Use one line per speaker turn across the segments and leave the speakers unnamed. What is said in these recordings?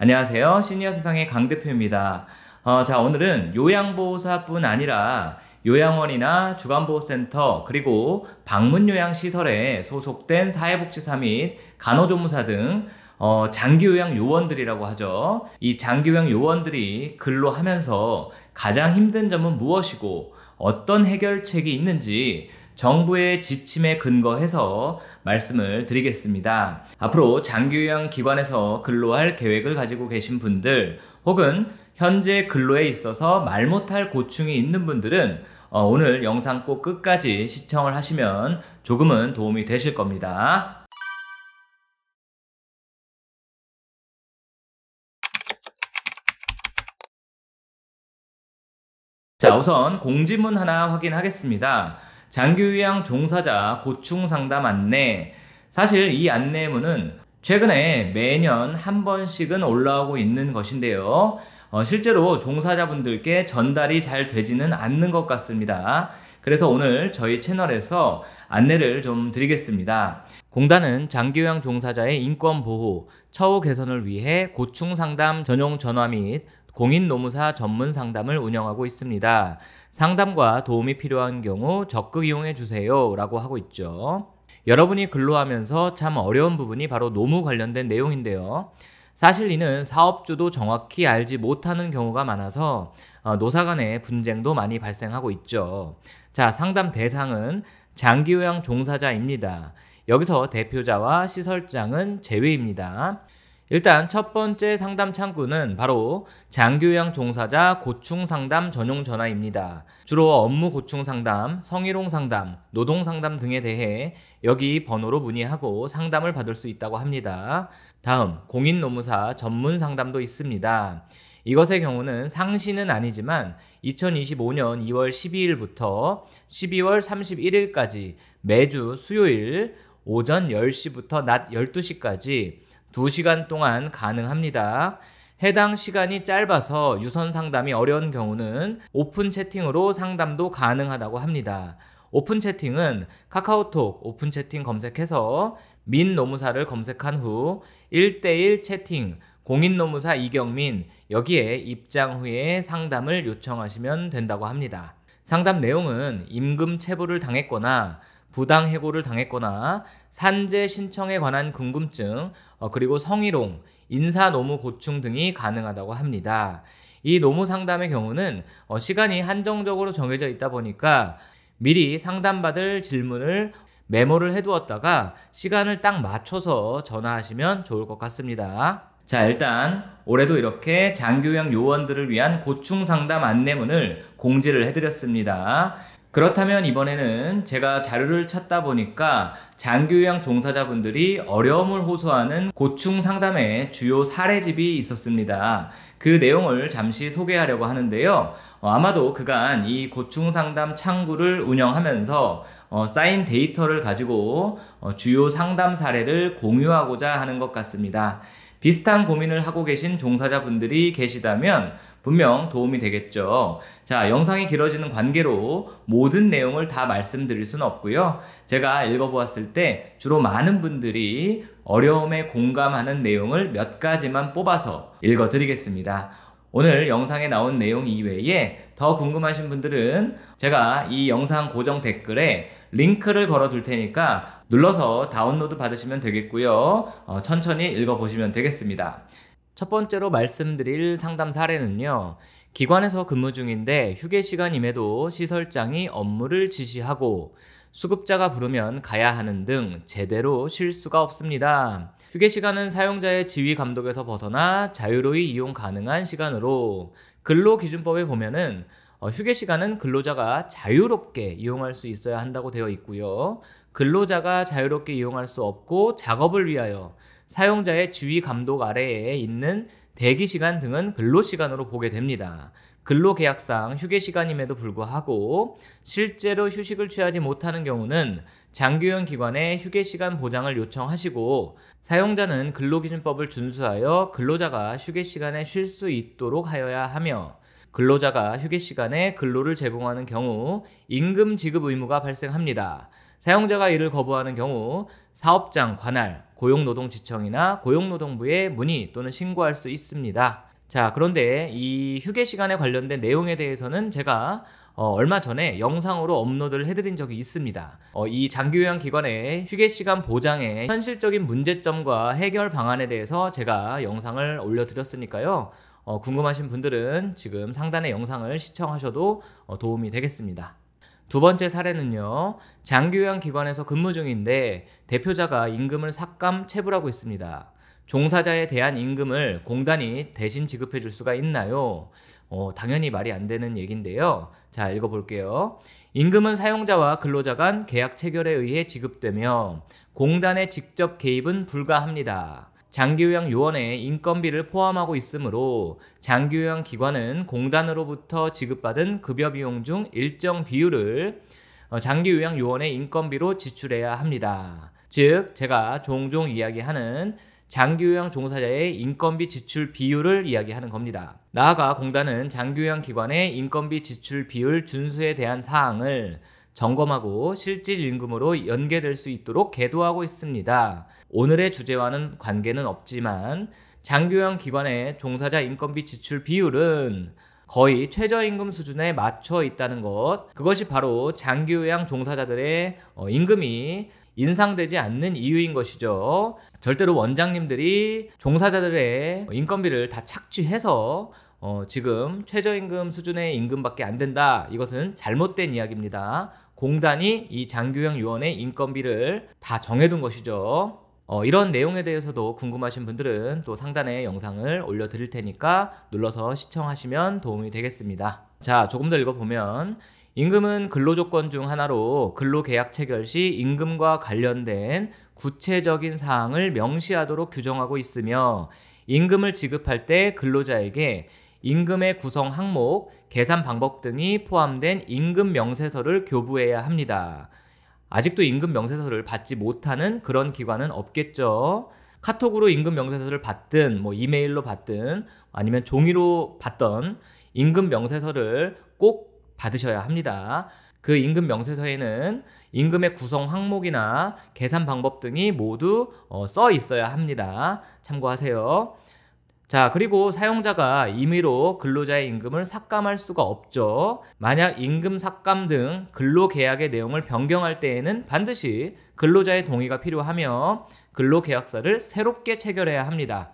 안녕하세요. 시니어 세상의 강 대표입니다. 자, 오늘은 요양보호사뿐 아니라 요양원이나 주간보호센터 그리고 방문요양시설에 소속된 사회복지사 및 간호조무사 등 장기요양 요원들이라고 하죠. 이 장기요양 요원들이 근로하면서 가장 힘든 점은 무엇이고 어떤 해결책이 있는지 정부의 지침에 근거해서 말씀을 드리겠습니다. 앞으로 장기요양 기관에서 근로할 계획을 가지고 계신 분들 혹은 현재 근로에 있어서 말 못할 고충이 있는 분들은 오늘 영상 꼭 끝까지 시청을 하시면 조금은 도움이 되실 겁니다. 자, 우선 공지문 하나 확인하겠습니다. 장기요양 종사자 고충 상담 안내. 사실 이 안내문은 최근에 매년 한 번씩은 올라오고 있는 것인데요. 실제로 종사자분들께 전달이 잘 되지는 않는 것 같습니다. 그래서 오늘 저희 채널에서 안내를 좀 드리겠습니다. 공단은 장기요양 종사자의 인권 보호, 처우 개선을 위해 고충 상담 전용 전화 및 공인노무사 전문 상담을 운영하고 있습니다. 상담과 도움이 필요한 경우 적극 이용해 주세요 라고 하고 있죠. 여러분이 근로하면서 참 어려운 부분이 바로 노무 관련된 내용인데요. 사실 이는 사업주도 정확히 알지 못하는 경우가 많아서 노사 간의 분쟁도 많이 발생하고 있죠. 자, 상담 대상은 장기요양 종사자입니다. 여기서 대표자와 시설장은 제외입니다. 일단 첫 번째 상담 창구는 바로 장기요양 종사자 고충 상담 전용 전화입니다. 주로 업무 고충 상담, 성희롱 상담, 노동 상담 등에 대해 여기 번호로 문의하고 상담을 받을 수 있다고 합니다. 다음, 공인노무사 전문 상담도 있습니다. 이것의 경우는 상시는 아니지만 2025년 2월 12일부터 12월 31일까지 매주 수요일 오전 10시부터 낮 12시까지 2시간 동안 가능합니다. 해당 시간이 짧아서 유선 상담이 어려운 경우는 오픈 채팅으로 상담도 가능하다고 합니다. 오픈 채팅은 카카오톡 오픈 채팅 검색해서 민노무사를 검색한 후 1대1 채팅 공인노무사 이경민 여기에 입장 후에 상담을 요청하시면 된다고 합니다. 상담 내용은 임금 체불을 당했거나 부당해고를 당했거나 산재 신청에 관한 궁금증, 그리고 성희롱, 인사노무 고충 등이 가능하다고 합니다. 이 노무 상담의 경우는 시간이 한정적으로 정해져 있다 보니까 미리 상담받을 질문을 메모를 해두었다가 시간을 딱 맞춰서 전화하시면 좋을 것 같습니다. 자, 일단 올해도 이렇게 장기요양 요원들을 위한 고충 상담 안내문을 공지를 해드렸습니다. 그렇다면 이번에는 제가 자료를 찾다 보니까 장기요양 종사자분들이 어려움을 호소하는 고충 상담의 주요 사례집이 있었습니다. 그 내용을 잠시 소개하려고 하는데요. 아마도 그간 이 고충 상담 창구를 운영하면서 쌓인 데이터를 가지고 주요 상담 사례를 공유하고자 하는 것 같습니다. 비슷한 고민을 하고 계신 종사자분들이 계시다면 분명 도움이 되겠죠. 자, 영상이 길어지는 관계로 모든 내용을 다 말씀드릴 수는 없고요. 제가 읽어보았을 때 주로 많은 분들이 어려움에 공감하는 내용을 몇 가지만 뽑아서 읽어드리겠습니다. 오늘 영상에 나온 내용 이외에 더 궁금하신 분들은 제가 이 영상 고정 댓글에 링크를 걸어 둘 테니까 눌러서 다운로드 받으시면 되겠고요. 천천히 읽어보시면 되겠습니다. 첫 번째로 말씀드릴 상담 사례는요. 기관에서 근무 중인데 휴게 시간임에도 시설장이 업무를 지시하고 수급자가 부르면 가야 하는 등 제대로 쉴 수가 없습니다. 휴게 시간은 사용자의 지휘 감독에서 벗어나 자유로이 이용 가능한 시간으로 근로기준법에 보면은 휴게 시간은 근로자가 자유롭게 이용할 수 있어야 한다고 되어 있고요. 근로자가 자유롭게 이용할 수 없고 작업을 위하여 사용자의 지휘 감독 아래에 있는 대기 시간 등은 근로 시간으로 보게 됩니다. 근로계약상 휴게 시간임에도 불구하고 실제로 휴식을 취하지 못하는 경우는 장기요양 기관에 휴게 시간 보장을 요청하시고 사용자는 근로기준법을 준수하여 근로자가 휴게 시간에 쉴 수 있도록 하여야 하며 근로자가 휴게 시간에 근로를 제공하는 경우 임금 지급 의무가 발생합니다. 사용자가 이를 거부하는 경우 사업장, 관할, 고용노동지청이나 고용노동부에 문의 또는 신고할 수 있습니다. 자, 그런데 이 휴게 시간에 관련된 내용에 대해서는 제가 얼마 전에 영상으로 업로드를 해드린 적이 있습니다. 이 장기요양기관의 휴게 시간 보장의 현실적인 문제점과 해결 방안에 대해서 제가 영상을 올려드렸으니까요. 궁금하신 분들은 지금 상단의 영상을 시청하셔도 도움이 되겠습니다. 두 번째 사례는요, 장기요양기관에서 근무 중인데 대표자가 임금을 삭감 체불하고 있습니다. 종사자에 대한 임금을 공단이 대신 지급해 줄 수가 있나요? 당연히 말이 안 되는 얘기인데요. 자, 읽어볼게요. 임금은 사용자와 근로자 간 계약 체결에 의해 지급되며 공단의 직접 개입은 불가합니다. 장기요양 요원의 인건비를 포함하고 있으므로 장기요양 기관은 공단으로부터 지급받은 급여 비용 중 일정 비율을 장기요양 요원의 인건비로 지출해야 합니다. 즉, 제가 종종 이야기하는 장기요양 종사자의 인건비 지출 비율을 이야기하는 겁니다. 나아가 공단은 장기요양 기관의 인건비 지출 비율 준수에 대한 사항을 점검하고 실질 임금으로 연계될 수 있도록 계도하고 있습니다. 오늘의 주제와는 관계는 없지만 장기요양 기관의 종사자 인건비 지출 비율은 거의 최저임금 수준에 맞춰 있다는 것, 그것이 바로 장기요양 종사자들의 임금이 인상되지 않는 이유인 것이죠. 절대로 원장님들이 종사자들의 인건비를 다 착취해서 지금 최저임금 수준의 임금밖에 안 된다. 이것은 잘못된 이야기입니다. 공단이 이 장기요양 요원의 인건비를 다 정해둔 것이죠. 이런 내용에 대해서도 궁금하신 분들은 또 상단에 영상을 올려드릴 테니까 눌러서 시청하시면 도움이 되겠습니다. 자, 조금 더 읽어보면 임금은 근로조건 중 하나로 근로계약 체결 시 임금과 관련된 구체적인 사항을 명시하도록 규정하고 있으며 임금을 지급할 때 근로자에게 임금의 구성 항목, 계산 방법 등이 포함된 임금 명세서를 교부해야 합니다. 아직도 임금 명세서를 받지 못하는 그런 기관은 없겠죠. 카톡으로 임금 명세서를 받든 이메일로 받든 아니면 종이로 받던 임금 명세서를 꼭 받으셔야 합니다. 그 임금 명세서에는 임금의 구성 항목이나 계산 방법 등이 모두 써 있어야 합니다. 참고하세요. 자, 그리고 사용자가 임의로 근로자의 임금을 삭감할 수가 없죠. 만약 임금 삭감 등 근로계약의 내용을 변경할 때에는 반드시 근로자의 동의가 필요하며 근로계약서를 새롭게 체결해야 합니다.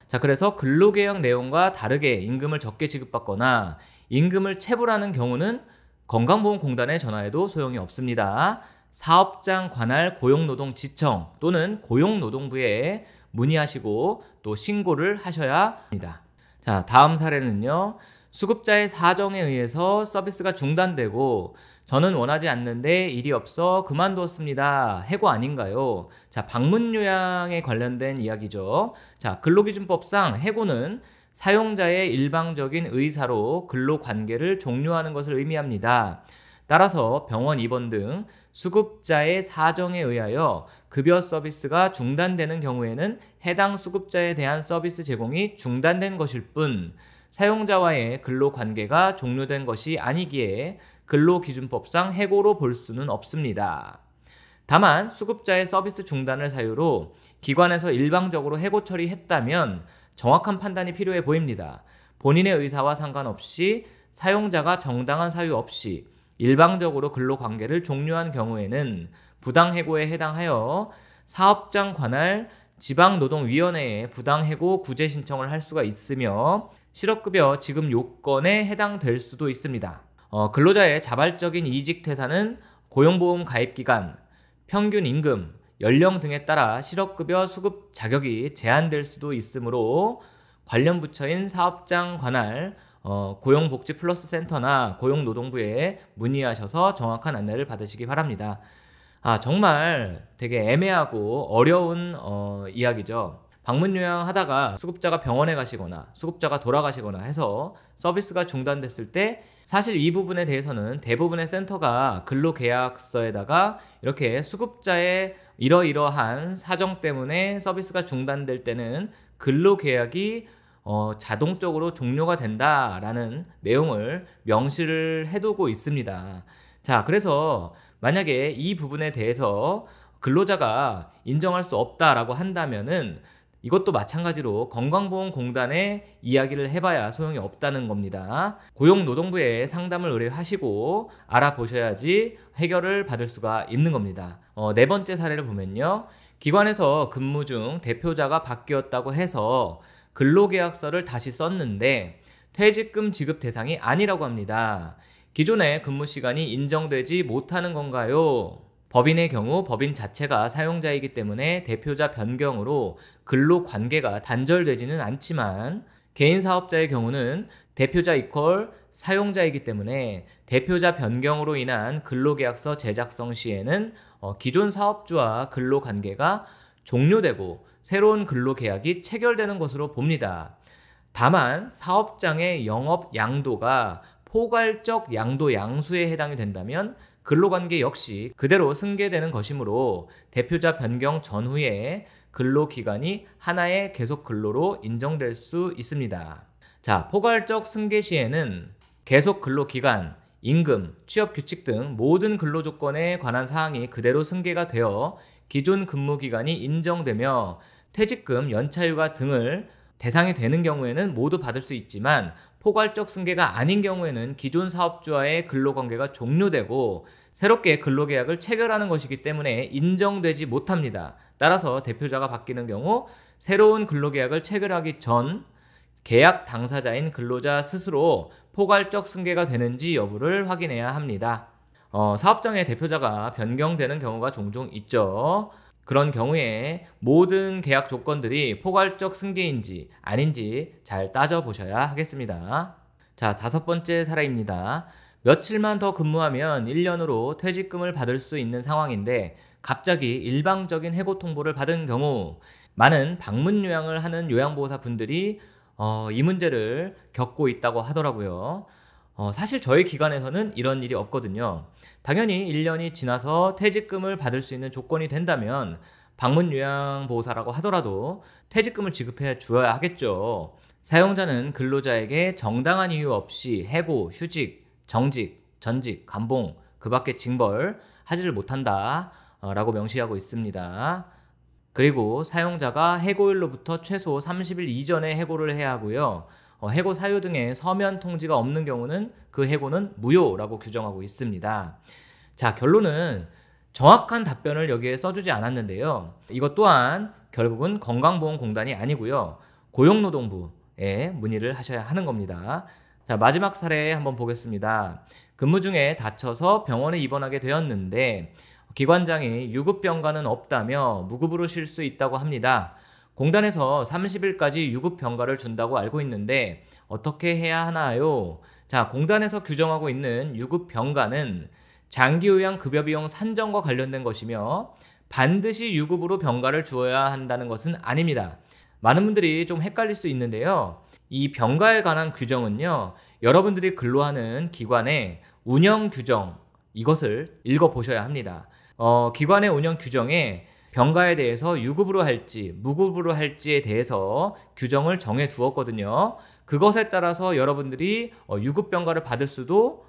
자, 그래서 근로계약 내용과 다르게 임금을 적게 지급받거나 임금을 체불하는 경우는 건강보험공단에 전화해도 소용이 없습니다. 사업장 관할 고용노동지청 또는 고용노동부에 문의하시고 또 신고를 하셔야 합니다. 자, 다음 사례는요. 수급자의 사정에 의해서 서비스가 중단되고 저는 원하지 않는데 일이 없어 그만두었습니다. 해고 아닌가요? 자, 방문요양에 관련된 이야기죠. 자, 근로기준법상 해고는 사용자의 일방적인 의사로 근로관계를 종료하는 것을 의미합니다. 따라서 병원 입원 등 수급자의 사정에 의하여 급여 서비스가 중단되는 경우에는 해당 수급자에 대한 서비스 제공이 중단된 것일 뿐 사용자와의 근로관계가 종료된 것이 아니기에 근로기준법상 해고로 볼 수는 없습니다. 다만 수급자의 서비스 중단을 사유로 기관에서 일방적으로 해고 처리했다면 정확한 판단이 필요해 보입니다. 본인의 의사와 상관없이 사용자가 정당한 사유 없이 일방적으로 근로관계를 종료한 경우에는 부당해고에 해당하여 사업장 관할 지방노동위원회에 부당해고 구제 신청을 할 수가 있으며 실업급여 지급 요건에 해당될 수도 있습니다. 근로자의 자발적인 이직 퇴사는 고용보험 가입기간, 평균 임금, 연령 등에 따라 실업급여 수급 자격이 제한될 수도 있으므로 관련 부처인 사업장 관할 고용복지플러스센터나 고용노동부에 문의하셔서 정확한 안내를 받으시기 바랍니다. 정말 되게 애매하고 어려운 이야기죠. 방문요양 하다가 수급자가 병원에 가시거나 수급자가 돌아가시거나 해서 서비스가 중단됐을 때 사실 이 부분에 대해서는 대부분의 센터가 근로계약서에다가 이렇게 수급자의 이러이러한 사정 때문에 서비스가 중단될 때는 근로계약이 자동적으로 종료가 된다라는 내용을 명시를 해두고 있습니다. 자, 그래서 만약에 이 부분에 대해서 근로자가 인정할 수 없다라고 한다면은 이것도 마찬가지로 건강보험공단에 이야기를 해봐야 소용이 없다는 겁니다. 고용노동부에 상담을 의뢰하시고 알아보셔야지 해결을 받을 수가 있는 겁니다. 네 번째 사례를 보면요. 기관에서 근무 중 대표자가 바뀌었다고 해서 근로계약서를 다시 썼는데 퇴직금 지급 대상이 아니라고 합니다. 기존의 근무 시간이 인정되지 못하는 건가요? 법인의 경우 법인 자체가 사용자이기 때문에 대표자 변경으로 근로 관계가 단절되지는 않지만 개인 사업자의 경우는 대표자 이퀄 사용자이기 때문에 대표자 변경으로 인한 근로계약서 제작성 시에는 기존 사업주와 근로 관계가 종료되고 새로운 근로계약이 체결되는 것으로 봅니다. 다만 사업장의 영업 양도가 포괄적 양도 양수에 해당이 된다면 근로관계 역시 그대로 승계되는 것이므로 대표자 변경 전후에 근로기간이 하나의 계속 근로로 인정될 수 있습니다. 자, 포괄적 승계 시에는 계속 근로기간, 임금, 취업규칙 등 모든 근로조건에 관한 사항이 그대로 승계가 되어 기존 근무기간이 인정되며 퇴직금, 연차휴가 등을 대상이 되는 경우에는 모두 받을 수 있지만 포괄적 승계가 아닌 경우에는 기존 사업주와의 근로관계가 종료되고 새롭게 근로계약을 체결하는 것이기 때문에 인정되지 못합니다. 따라서 대표자가 바뀌는 경우 새로운 근로계약을 체결하기 전 계약 당사자인 근로자 스스로 포괄적 승계가 되는지 여부를 확인해야 합니다. 사업장의 대표자가 변경되는 경우가 종종 있죠. 그런 경우에 모든 계약 조건들이 포괄적 승계인지 아닌지 잘 따져보셔야 하겠습니다. 자, 다섯 번째 사례입니다. 며칠만 더 근무하면 1년으로 퇴직금을 받을 수 있는 상황인데 갑자기 일방적인 해고 통보를 받은 경우 많은 방문 요양을 하는 요양보호사 분들이 이 문제를 겪고 있다고 하더라고요. 사실 저희 기관에서는 이런 일이 없거든요. 당연히 1년이 지나서 퇴직금을 받을 수 있는 조건이 된다면 방문 요양보호사라고 하더라도 퇴직금을 지급해 주어야 하겠죠. 사용자는 근로자에게 정당한 이유 없이 해고, 휴직, 정직, 전직, 감봉, 그 밖에 징벌 하지를 못한다 라고 명시하고 있습니다. 그리고 사용자가 해고일로부터 최소 30일 이전에 해고를 해야 하고요. 해고 사유 등의 서면 통지가 없는 경우는 그 해고는 무효라고 규정하고 있습니다. 자, 결론은 정확한 답변을 여기에 써주지 않았는데요. 이것 또한 결국은 건강보험공단이 아니고요. 고용노동부에 문의를 하셔야 하는 겁니다. 자, 마지막 사례 한번 보겠습니다. 근무 중에 다쳐서 병원에 입원하게 되었는데 기관장이 유급병가는 없다며 무급으로 쉴 수 있다고 합니다. 공단에서 30일까지 유급병가를 준다고 알고 있는데 어떻게 해야 하나요? 자, 공단에서 규정하고 있는 유급병가는 장기요양급여비용 산정과 관련된 것이며 반드시 유급으로 병가를 주어야 한다는 것은 아닙니다. 많은 분들이 좀 헷갈릴 수 있는데요. 이 병가에 관한 규정은요, 여러분들이 근로하는 기관의 운영 규정, 이것을 읽어보셔야 합니다. 기관의 운영 규정에 병가에 대해서 유급으로 할지 무급으로 할지에 대해서 규정을 정해 두었거든요. 그것에 따라서 여러분들이 유급병가를 받을 수도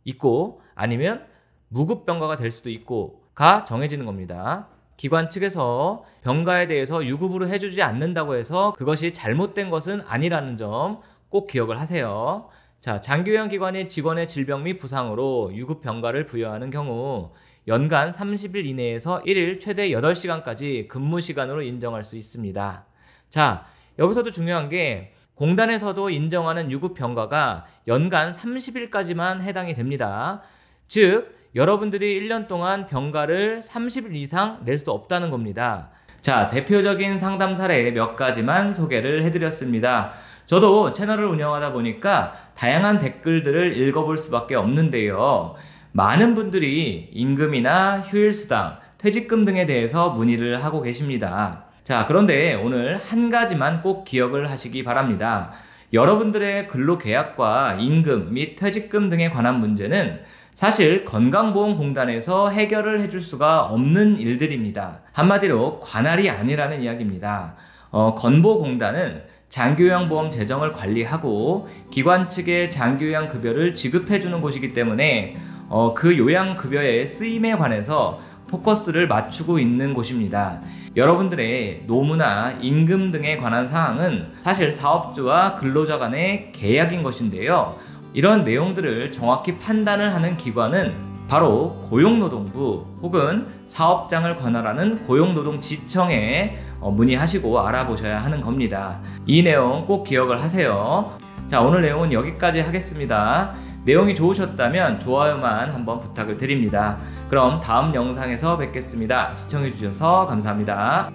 있고 아니면 무급병가가 될 수도 있고가 정해지는 겁니다. 기관 측에서 병가에 대해서 유급으로 해주지 않는다고 해서 그것이 잘못된 것은 아니라는 점 꼭 기억을 하세요. 자, 장기요양기관의 직원의 질병 및 부상으로 유급병가를 부여하는 경우 연간 30일 이내에서 1일 최대 8시간까지 근무 시간으로 인정할 수 있습니다. 자, 여기서도 중요한 게 공단에서도 인정하는 유급병가가 연간 30일까지만 해당이 됩니다. 즉, 여러분들이 1년 동안 병가를 30일 이상 낼 수 없다는 겁니다. 자, 대표적인 상담 사례 몇 가지만 소개를 해드렸습니다. 저도 채널을 운영하다 보니까 다양한 댓글들을 읽어볼 수밖에 없는데요. 많은 분들이 임금이나 휴일수당, 퇴직금 등에 대해서 문의를 하고 계십니다. 자, 그런데 오늘 한 가지만 꼭 기억을 하시기 바랍니다. 여러분들의 근로계약과 임금 및 퇴직금 등에 관한 문제는 사실 건강보험공단에서 해결을 해줄 수가 없는 일들입니다. 한마디로 관할이 아니라는 이야기입니다. 건보공단은 장기요양보험 재정을 관리하고 기관 측에 장기요양급여를 지급해주는 곳이기 때문에 그 요양급여의 쓰임에 관해서 포커스를 맞추고 있는 곳입니다. 여러분들의 노무나 임금 등에 관한 사항은 사실 사업주와 근로자 간의 계약인 것인데요. 이런 내용들을 정확히 판단을 하는 기관은 바로 고용노동부 혹은 사업장을 관할하는 고용노동지청에 문의하시고 알아보셔야 하는 겁니다. 이 내용 꼭 기억을 하세요. 자, 오늘 내용은 여기까지 하겠습니다. 내용이 좋으셨다면 좋아요만 한번 부탁을 드립니다. 그럼 다음 영상에서 뵙겠습니다. 시청해주셔서 감사합니다.